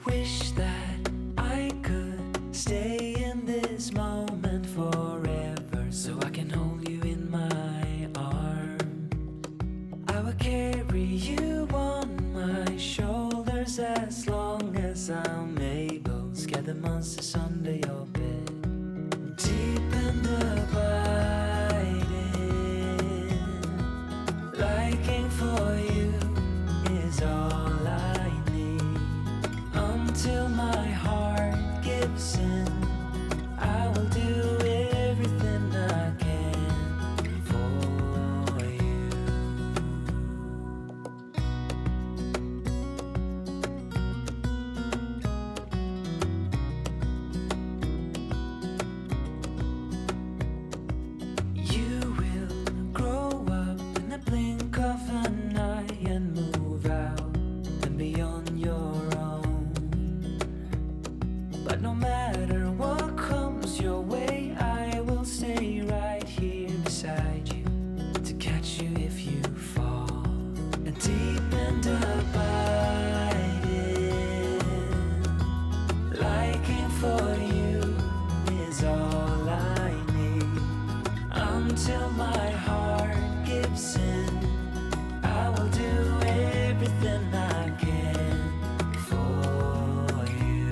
Wish that I could stay in this moment forever, so I can hold you in my arms. I will carry you on my shoulders as long as I'm able. Scare the monsters under your bed. Deep and abiding, liking for you is all I need. Until my heart gives in, I will do everything I can for you. You will grow up in the blink of an eye and move out and be on your own. But no matter what comes your way, I will stay right here beside you to catch you if you fall. And deep and abiding, liking for you is all I need. Until my heart gives in, I will do everything I can for you.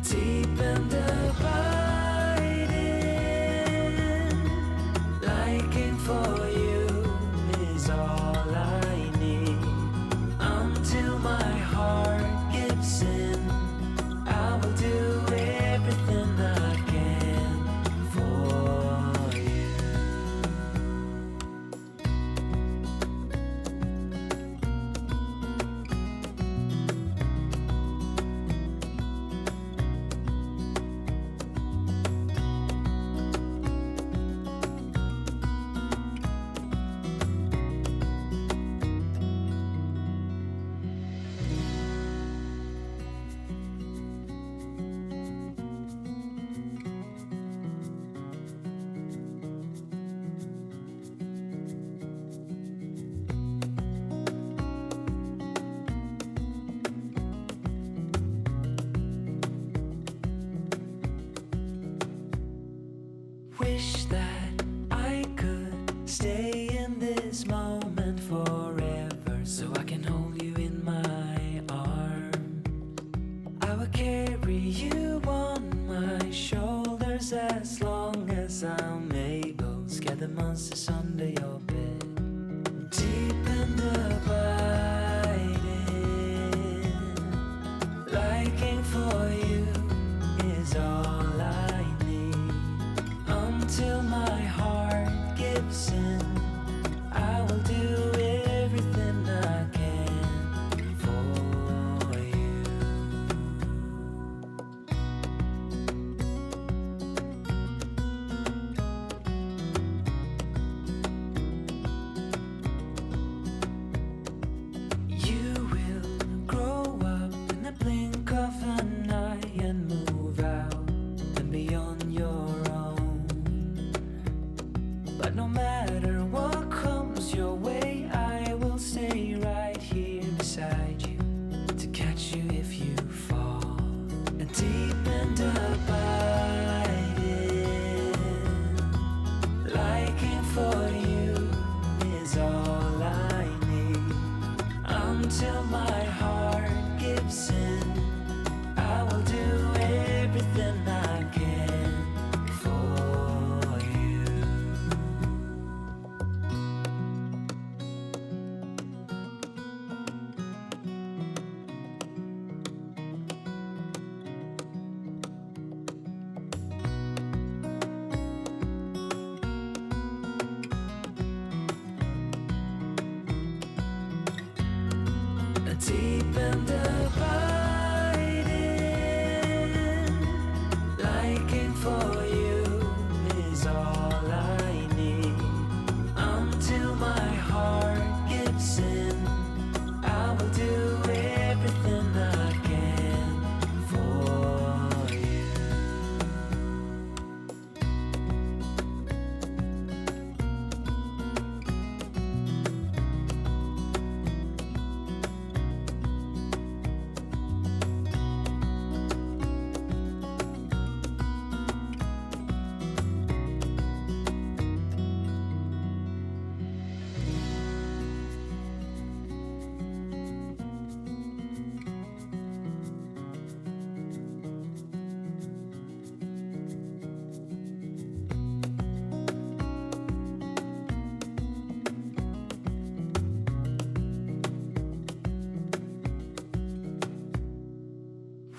Deep and abiding, liking for you is all I need. Until my heart gives in, I will do everything I can for you. Wish that I could stay in this moment forever, so I can hold you in my arms. I will carry you on my shoulders as long as I'm able. Scare the monsters under your bed. Deep and abiding, liking for you is all I need. Until my heart gives in, I will do everything I can for you.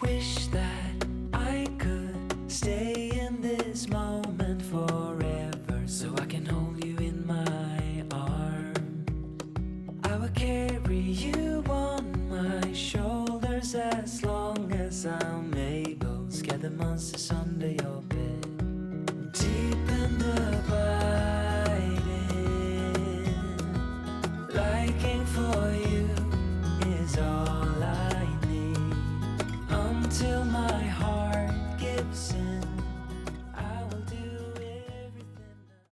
wish that I could stay in this moment forever, so I can hold you in my arms. I will carry you on my shoulders as long as I'm able. Scare the monsters under your bed, deep and abiding, like